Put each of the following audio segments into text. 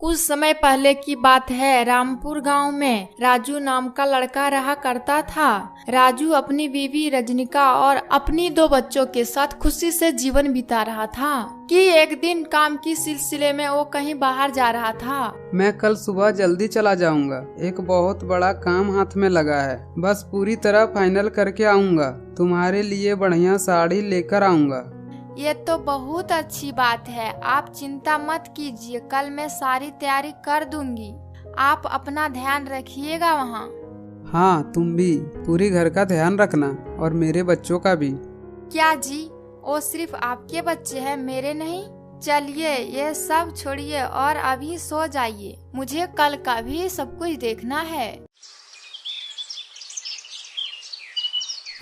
कुछ समय पहले की बात है। रामपुर गांव में राजू नाम का लड़का रहा करता था। राजू अपनी बीवी रजनिका और अपनी 2 बच्चों के साथ खुशी से जीवन बिता रहा था कि एक दिन काम की सिलसिले में वो कहीं बाहर जा रहा था। मैं कल सुबह जल्दी चला जाऊंगा। एक बहुत बड़ा काम हाथ में लगा है, बस पूरी तरह फाइनल करके आऊंगा। तुम्हारे लिए बढ़िया साड़ी लेकर आऊंगा। ये तो बहुत अच्छी बात है। आप चिंता मत कीजिए, कल मैं सारी तैयारी कर दूंगी। आप अपना ध्यान रखिएगा वहाँ। हाँ, तुम भी पूरी घर का ध्यान रखना और मेरे बच्चों का भी। क्या जी, वो सिर्फ आपके बच्चे हैं, मेरे नहीं? चलिए ये सब छोड़िए और अभी सो जाइए। मुझे कल का भी सब कुछ देखना है।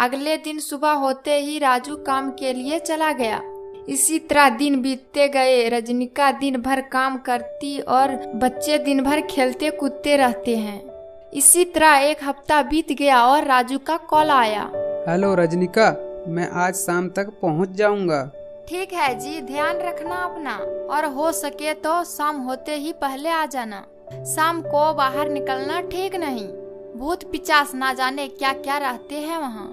अगले दिन सुबह होते ही राजू काम के लिए चला गया। इसी तरह दिन बीतते गए। रजनिका दिन भर काम करती और बच्चे दिन भर खेलते कूदते रहते हैं। इसी तरह एक हफ्ता बीत गया और राजू का कॉल आया। हेलो रजनिका, मैं आज शाम तक पहुंच जाऊंगा। ठीक है जी, ध्यान रखना अपना, और हो सके तो शाम होते ही पहले आ जाना। शाम को बाहर निकलना ठीक नहीं। भूत पिचास ना जाने क्या क्या रहते हैं वहाँ।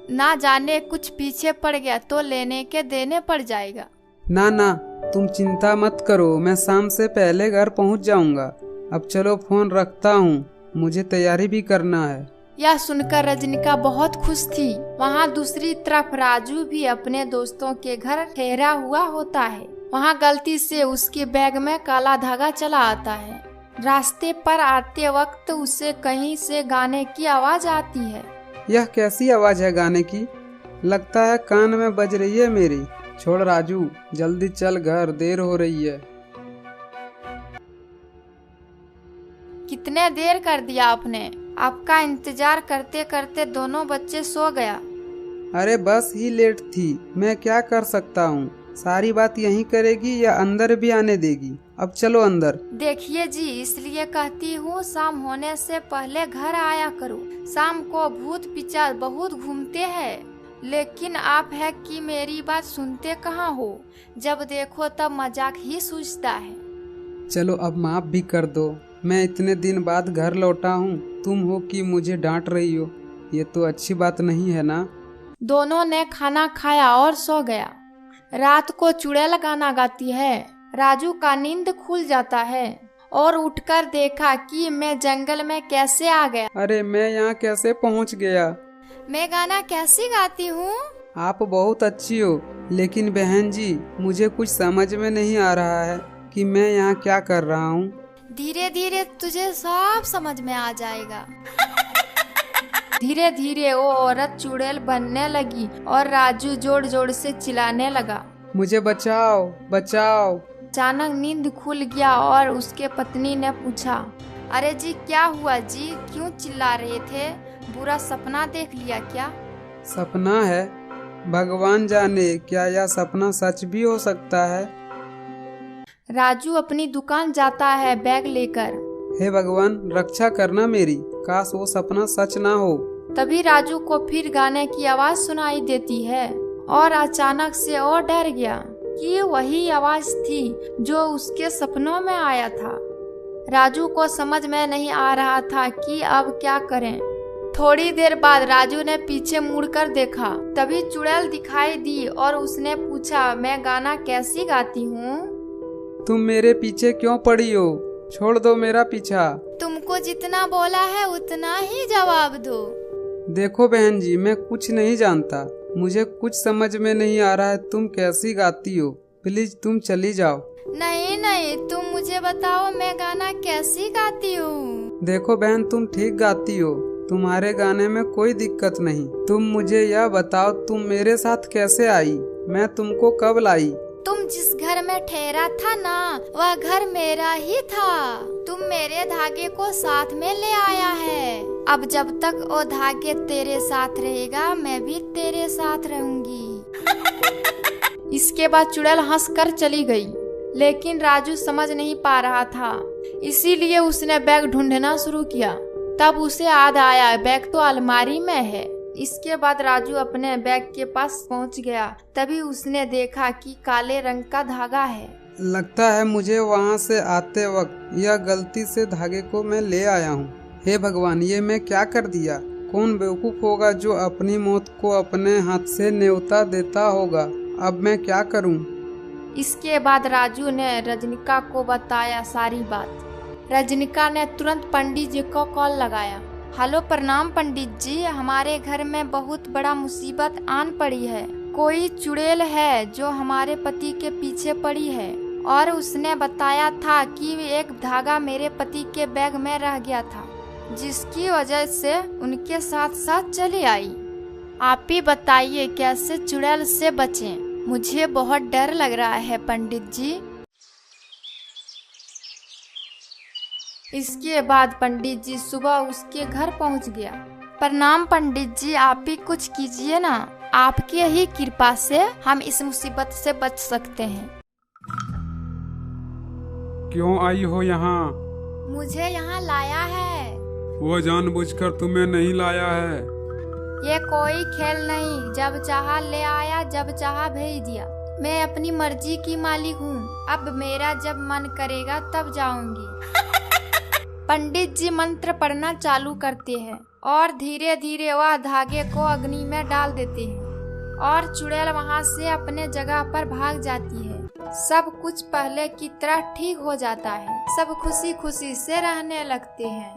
ना जाने कुछ पीछे पड़ गया तो लेने के देने पड़ जाएगा। ना, तुम चिंता मत करो, मैं शाम से पहले घर पहुंच जाऊंगा। अब चलो फोन रखता हूँ, मुझे तैयारी भी करना है। यह सुनकर रजनिका बहुत खुश थी। वहाँ दूसरी तरफ राजू भी अपने दोस्तों के घर ठहरा हुआ होता है। वहाँ गलती से उसके बैग में काला धागा चला आता है। रास्ते पर आते वक्त उसे कहीं से गाने की आवाज आती है। यह कैसी आवाज है गाने की? लगता है कान में बज रही है मेरी। छोड़ राजू, जल्दी चल घर, देर हो रही है। कितने देर कर दिया आपने? आपका इंतजार करते करते दोनों बच्चे सो गया। अरे बस ही लेट थी, मैं क्या कर सकता हूँ। सारी बात यहीं करेगी या अंदर भी आने देगी? अब चलो अंदर। देखिए जी, इसलिए कहती हूँ शाम होने से पहले घर आया करो। शाम को भूत पिचास बहुत घूमते हैं, लेकिन आप है कि मेरी बात सुनते कहाँ हो। जब देखो तब मजाक ही सूझता है। चलो अब माफ भी कर दो, मैं इतने दिन बाद घर लौटा हूँ, तुम हो कि मुझे डांट रही हो। ये तो अच्छी बात नहीं है ना। दोनों ने खाना खाया और सो गया। रात को चुड़ैल गाना गाती है। राजू का नींद खुल जाता है और उठकर देखा कि मैं जंगल में कैसे आ गया। अरे मैं यहाँ कैसे पहुँच गया? मैं गाना कैसे गाती हूँ? आप बहुत अच्छी हो, लेकिन बहन जी मुझे कुछ समझ में नहीं आ रहा है कि मैं यहाँ क्या कर रहा हूँ। धीरे धीरे तुझे सब समझ में आ जाएगा। धीरे धीरे वो औरत चुड़ैल बनने लगी और राजू जोर जोर से चिल्लाने लगा, मुझे बचाओ बचाओ। अचानक नींद खुल गया और उसके पत्नी ने पूछा, अरे जी क्या हुआ जी, क्यों चिल्ला रहे थे? बुरा सपना देख लिया क्या? सपना है? भगवान जाने, क्या यह सपना सच भी हो सकता है? राजू अपनी दुकान जाता है बैग लेकर। हे भगवान, रक्षा करना मेरी, काश वो सपना सच ना हो। तभी राजू को फिर गाने की आवाज सुनाई देती है और अचानक से और डर गया कि वही आवाज थी जो उसके सपनों में आया था। राजू को समझ में नहीं आ रहा था कि अब क्या करें। थोड़ी देर बाद राजू ने पीछे मुड़कर देखा, तभी चुड़ैल दिखाई दी और उसने पूछा, मैं गाना कैसी गाती हूँ? तुम मेरे पीछे क्यों पड़ी हो? छोड़ दो मेरा पीछा। तुमको जितना बोला है उतना ही जवाब दो। देखो बहन जी, मैं कुछ नहीं जानता, मुझे कुछ समझ में नहीं आ रहा है तुम कैसी गाती हो। प्लीज तुम चली जाओ। नहीं, तुम मुझे बताओ मैं गाना कैसी गाती हूँ। देखो बहन, तुम ठीक गाती हो, तुम्हारे गाने में कोई दिक्कत नहीं। तुम मुझे यह बताओ, तुम मेरे साथ कैसे आई? मैं तुमको कब लाई? तुम जिस घर में ठहरा था ना, वह घर मेरा ही था। तुम मेरे धागे को साथ में ले आया है। अब जब तक वो धागे तेरे साथ रहेगा, मैं भी तेरे साथ रहूंगी। इसके बाद चुड़ैल हंसकर चली गई, लेकिन राजू समझ नहीं पा रहा था, इसीलिए उसने बैग ढूंढना शुरू किया। तब उसे याद आया, बैग तो अलमारी में है। इसके बाद राजू अपने बैग के पास पहुंच गया। तभी उसने देखा कि काले रंग का धागा है। लगता है मुझे वहाँ से आते वक्त यह गलती से धागे को मैं ले आया हूँ। हे भगवान, ये मैं क्या कर दिया। कौन बेवकूफ़ होगा जो अपनी मौत को अपने हाथ से न्योता देता होगा। अब मैं क्या करूँ। इसके बाद राजू ने रजनिका को बताया सारी बात। रजनिका ने तुरंत पंडित जी को कॉल लगाया। हेलो, प्रणाम पंडित जी, हमारे घर में बहुत बड़ा मुसीबत आन पड़ी है। कोई चुड़ैल है जो हमारे पति के पीछे पड़ी है और उसने बताया था कि एक धागा मेरे पति के बैग में रह गया था, जिसकी वजह से उनके साथ साथ चली आई। आप ही बताइए कैसे चुड़ैल से बचें। मुझे बहुत डर लग रहा है पंडित जी। इसके बाद पंडित जी सुबह उसके घर पहुंच गया। प्रणाम पंडित जी, आप ही कुछ कीजिए ना। आपकी ही कृपा से हम इस मुसीबत से बच सकते हैं। क्यों आई हो यहाँ? मुझे यहाँ लाया है। वो जानबूझकर तुम्हें नहीं लाया है। ये कोई खेल नहीं, जब चाहा ले आया, जब चाहा भेज दिया। मैं अपनी मर्जी की मालिक हूँ। अब मेरा जब मन करेगा तब जाऊंगी। पंडित जी मंत्र पढ़ना चालू करते हैं और धीरे धीरे वह धागे को अग्नि में डाल देते हैं और चुड़ैल वहां से अपने जगह पर भाग जाती है। सब कुछ पहले की तरह ठीक हो जाता है। सब खुशी खुशी से रहने लगते हैं।